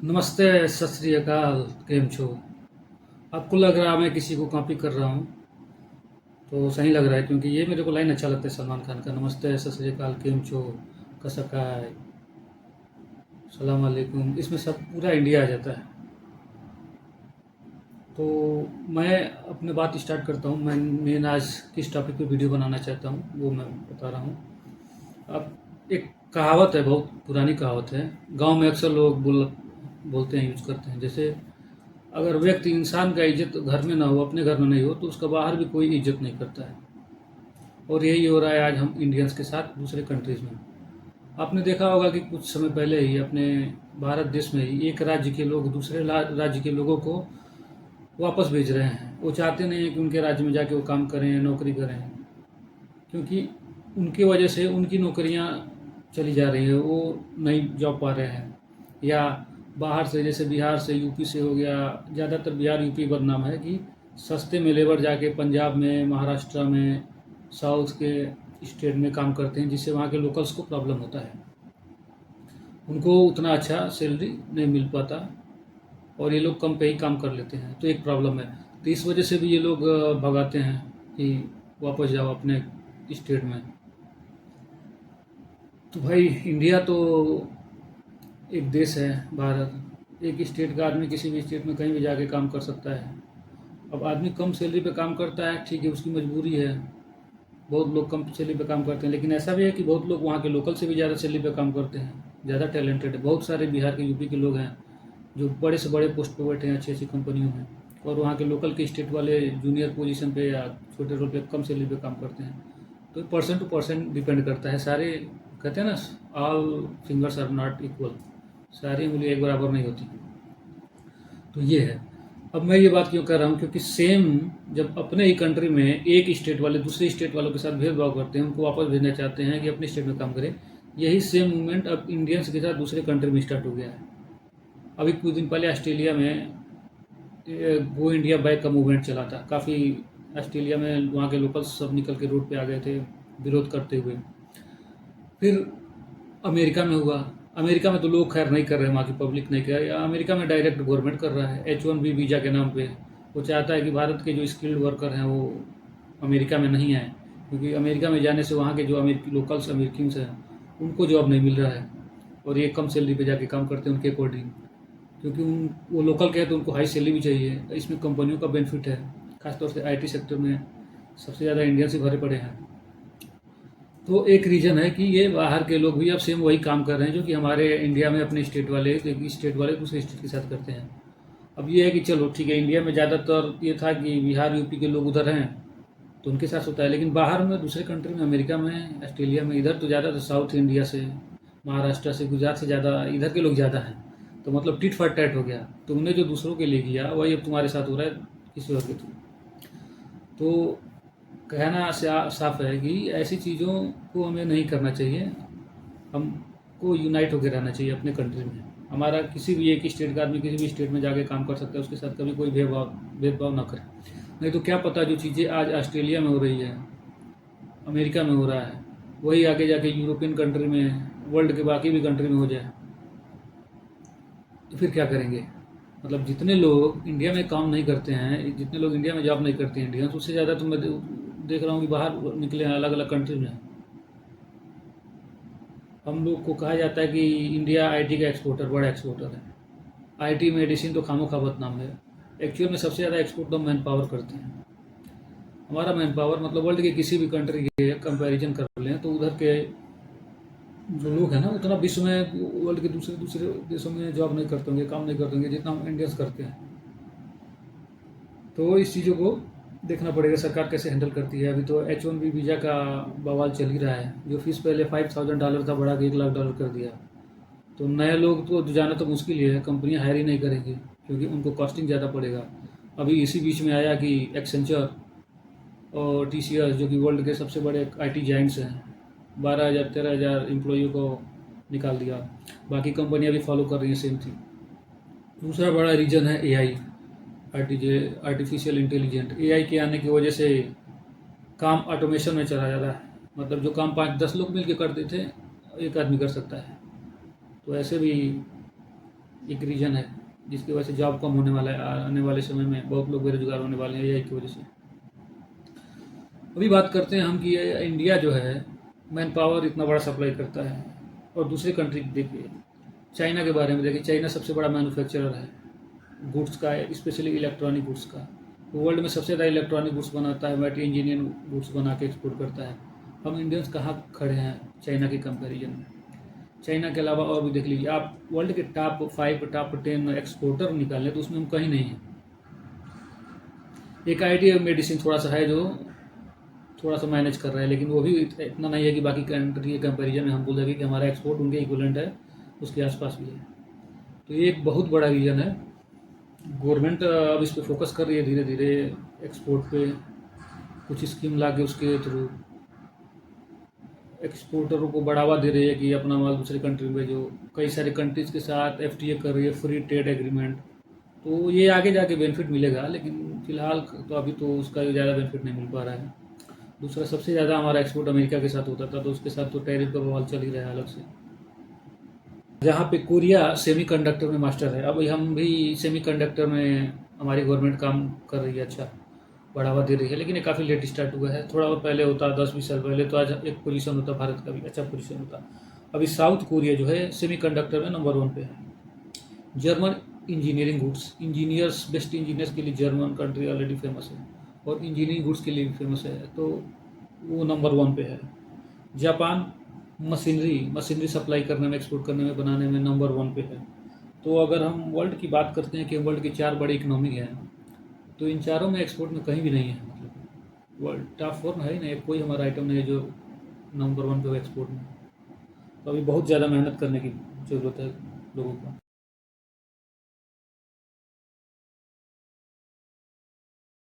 नमस्ते, सत श्री अकाल। केम छो? आपको लग रहा है मैं किसी को कॉपी कर रहा हूँ, तो सही लग रहा है क्योंकि ये मेरे को लाइन अच्छा लगता है सलमान खान का। नमस्ते, सत श्री अकाल, केम छो, कसकाय, सलाम वालेकुम। इसमें सब पूरा इंडिया आ जाता है। तो मैं अपने बात स्टार्ट करता हूँ। मैं आज किस टॉपिक पे वीडियो बनाना चाहता हूँ वो मैं बता रहा हूँ। अब एक कहावत है, बहुत पुरानी कहावत है। गांव में अक्सर लोग बोलते हैं, यूज करते हैं। जैसे अगर व्यक्ति इंसान का इज्जत घर में ना हो, अपने घर में नहीं हो, तो उसका बाहर भी कोई इज्जत नहीं करता है। और यही हो रहा है आज हम इंडियंस के साथ दूसरे कंट्रीज में। आपने देखा होगा कि कुछ समय पहले ही अपने भारत देश में ही एक राज्य के लोग दूसरे राज्य के लोगों को वापस भेज रहे हैं। वो चाहते नहीं हैं कि उनके राज्य में जाके वो काम करें, नौकरी करें, क्योंकि उनकी वजह से उनकी नौकरियां चली जा रही है, वो नई जॉब पा रहे हैं। या बाहर से, जैसे बिहार से, यूपी से हो गया, ज़्यादातर बिहार यूपी बदनाम है कि सस्ते में लेबर जाके पंजाब में, महाराष्ट्र में, साउथ के स्टेट में काम करते हैं, जिससे वहाँ के लोकल्स को प्रॉब्लम होता है। उनको उतना अच्छा सैलरी नहीं मिल पाता और ये लोग कम पे ही काम कर लेते हैं, तो एक प्रॉब्लम है। तो इस वजह से भी ये लोग भगाते हैं कि वापस जाओ अपने स्टेट में। तो भाई, इंडिया तो एक देश है, भारत। एक स्टेट का आदमी किसी भी स्टेट में कहीं भी जाके काम कर सकता है। अब आदमी कम सैलरी पे काम करता है, ठीक है, उसकी मजबूरी है। बहुत लोग कम सैलरी पे काम करते हैं, लेकिन ऐसा भी है कि बहुत लोग वहाँ के लोकल से भी ज़्यादा सैलरी पे काम करते हैं, ज़्यादा टैलेंटेड है। बहुत सारे बिहार के, यूपी के लोग हैं जो बड़े से बड़े पोस्ट पे बैठे हैं, अच्छी अच्छी कंपनियों में। और वहाँ के लोकल के स्टेट वाले जूनियर पोजीशन पे या छोटे रोल पे कम सैलरी पे काम करते हैं। तो पर्सन टू पर्सन डिपेंड करता है। सारे कहते हैं ना, all fingers are not equal, सारी उंगली एक बराबर नहीं होती। तो ये है। अब मैं ये बात क्यों कर रहा हूँ, क्योंकि सेम जब अपने ही कंट्री में एक स्टेट वाले दूसरे स्टेट वालों के साथ भेदभाव करते हैं, उनको वापस भेजना चाहते हैं कि अपने स्टेट में काम करें, यही सेम मूवमेंट अब इंडियंस के साथ दूसरे कंट्री में स्टार्ट हो गया है। अभी कुछ दिन पहले ऑस्ट्रेलिया में गो इंडिया बैक का मूवमेंट चला था। काफ़ी ऑस्ट्रेलिया में वहाँ के लोकल्स सब निकल के रोड पे आ गए थे विरोध करते हुए। फिर अमेरिका में हुआ। अमेरिका में तो लोग खैर नहीं कर रहे हैं, वहाँ की पब्लिक नहीं कर रही। अमेरिका में डायरेक्ट गवर्नमेंट कर रहा है, H1B वीज़ा के नाम पे। वो चाहता है कि भारत के जो स्किल्ड वर्कर हैं वो अमेरिका में नहीं आए, क्योंकि अमेरिका में जाने से वहाँ के जो अमेरिकी लोकल्स अमेरिकन्स हैं उनको जॉब नहीं मिल रहा है, और ये कम सैलरी पे जाके काम करते हैं उनके अकॉर्डिंग। क्योंकि उन वो लोकल के हैं तो उनको हाई सैलरी भी चाहिए। इसमें कंपनियों का बेनिफिट है, खासतौर से IT सेक्टर में सबसे ज़्यादा इंडियन से भरे पड़े हैं। तो एक रीज़न है कि ये बाहर के लोग भी अब सेम वही काम कर रहे हैं जो कि हमारे इंडिया में अपने स्टेट वाले दूसरे स्टेट के साथ करते हैं। अब ये है कि चलो ठीक है, इंडिया में ज़्यादातर ये था कि बिहार यूपी के लोग उधर हैं तो उनके साथ होता है, लेकिन बाहर में दूसरे कंट्री में, अमेरिका में, ऑस्ट्रेलिया में, इधर तो ज़्यादा, तो साउथ इंडिया से, महाराष्ट्र से, गुजरात से ज़्यादा इधर के लोग ज़्यादा हैं। तो मतलब टिट फॉर टैट हो गया। तुमने जो दूसरों के लिए किया वही अब तुम्हारे साथ हो रहा है किसी और के थ्रू। तो कहना साफ है कि ऐसी चीज़ों को हमें नहीं करना चाहिए। हमको यूनाइट होकर रहना चाहिए अपने कंट्री में। हमारा किसी भी एक स्टेट का आदमी किसी भी स्टेट में जाके काम कर सकता है, उसके साथ कभी कोई भेदभाव ना करे। नहीं तो क्या पता जो चीज़ें आज ऑस्ट्रेलिया में हो रही है, अमेरिका में हो रहा है, वही आगे जाके यूरोपियन कंट्री में, वर्ल्ड के बाकी भी कंट्री में हो जाए, तो फिर क्या करेंगे? मतलब जितने लोग इंडिया में काम नहीं करते हैं, जितने लोग इंडिया में जॉब नहीं करते हैं इंडियंस, उससे ज़्यादा तो मैं देख रहा हूँ कि बाहर निकले हैं, अलग अलग कंट्रीज में। हम लोग को कहा जाता है कि इंडिया IT का एक्सपोर्टर, बड़ा एक्सपोर्टर है। IT मेडिसिन तो खामोखा बदनाम है। एक्चुअल में सबसे ज़्यादा एक्सपोर्ट तो मैन पावर करते हैं। हमारा मैन पावर, मतलब वर्ल्ड के किसी भी कंट्री के कंपैरिजन कर लें तो उधर के जो लोग हैं ना, उतना विश्व में वर्ल्ड के दूसरे दूसरे देशों में जॉब नहीं करते होंगे, काम नहीं करते होंगे जितना हम इंडियंस करते हैं। तो इस चीज़ों को देखना पड़ेगा सरकार कैसे हैंडल करती है। अभी तो H1B वीज़ा का बवाल चल ही रहा है। जो फीस पहले $5,000 था, बढ़ा के $1,00,000 कर दिया। तो नए लोग तो जाना तो मुश्किल ही है, कंपनियां हायर ही नहीं करेंगी क्योंकि उनको कॉस्टिंग ज़्यादा पड़ेगा। अभी इसी बीच में आया कि एक्सेंचर और TCS, जो कि वर्ल्ड के सबसे बड़े IT जाइंट्स हैं, 12,000 13,000 एम्प्लॉइयों को निकाल दिया। बाकी कंपनियां भी फॉलो कर रही हैं सेम थी। दूसरा बड़ा रीजन है AI, आर्टिफिशियल इंटेलिजेंट। AI के आने की वजह से काम ऑटोमेशन में चला जा रहा है। मतलब जो काम 5-10 लोग मिलकर करते थे, एक आदमी कर सकता है। तो ऐसे भी एक रीज़न है जिसकी वजह से जॉब कम होने वाला है। आने वाले समय में बहुत लोग बेरोजगार होने वाले हैं एआई की वजह से। अभी बात करते हैं हम कि इंडिया जो है मैन पावर इतना बड़ा सप्लाई करता है, और दूसरे कंट्री देखिए, चाइना के बारे में देखिए, चाइना सबसे बड़ा मैन्युफैक्चरर है गुड्स का, स्पेशली इलेक्ट्रॉनिक गुड्स का। वर्ल्ड में सबसे ज़्यादा इलेक्ट्रॉनिक गुड्स बनाता है, मल्टी इंजीनियरिंग गुड्स बना के एक्सपोर्ट करता है। हम इंडियंस कहाँ खड़े हैं चाइना के कंपैरिजन में? चाइना के अलावा और भी देख लीजिए आप, वर्ल्ड के टॉप 5 टॉप 10 एक्सपोर्टर निकालें तो उसमें हम कहीं नहीं हैं। एक आईटी मेडिसिन थोड़ा सा है जो थोड़ा सा मैनेज कर रहा है, लेकिन वो भी इतना नहीं है कि बाकी कंट्री के कंपैरिजन में हम बोलेंगे कि हमारा एक्सपोर्ट उनके इक्विवेलेंट है, उसके आसपास भी है। तो ये एक बहुत बड़ा रीजन है। गवर्नमेंट अब इस पर फोकस कर रही है धीरे धीरे, एक्सपोर्ट पे कुछ स्कीम ला के उसके थ्रू एक्सपोर्टरों को बढ़ावा दे रही है कि अपना माल दूसरे कंट्री में, जो कई सारे कंट्रीज़ के साथ एफटीए कर रही है, फ्री ट्रेड एग्रीमेंट। तो ये आगे जाके बेनिफिट मिलेगा, लेकिन फ़िलहाल तो अभी तो उसका ज़्यादा बेनिफिट नहीं मिल पा रहा है। दूसरा सबसे ज़्यादा हमारा एक्सपोर्ट अमेरिका के साथ होता था, तो उसके साथ तो टैरिफ का बवाल चल ही रहा है अलग से। जहाँ पे कोरिया सेमीकंडक्टर में मास्टर है, अब हम भी सेमीकंडक्टर में हमारी गवर्नमेंट काम कर रही है, अच्छा बढ़ावा दे रही है, लेकिन ये काफ़ी लेट स्टार्ट हुआ है। थोड़ा और पहले होता, 10-20 साल पहले तो आज एक पोजीशन होता, भारत का भी अच्छा पोजीशन होता। अभी साउथ कोरिया जो है सेमीकंडक्टर में नंबर 1 पे है। German engineering goods, engineers, best engineers के लिए जर्मन कंट्री ऑलरेडी फेमस है, और इंजीनियरिंग गुड्स के लिए भी फेमस है, तो वो नंबर 1 पे है। जापान मशीनरी सप्लाई करने में, एक्सपोर्ट करने में, बनाने में नंबर 1 पे है। तो अगर हम वर्ल्ड की बात करते हैं कि वर्ल्ड की 4 बड़ी इकोनॉमी हैं, तो इन चारों में एक्सपोर्ट में कहीं भी नहीं है, मतलब वर्ल्ड टॉप 4 में है ही नहीं, कोई हमारा आइटम नहीं है जो नंबर 1 पे हो एक्सपोर्ट में। तो अभी बहुत ज़्यादा मेहनत करने की ज़रूरत है लोगों को।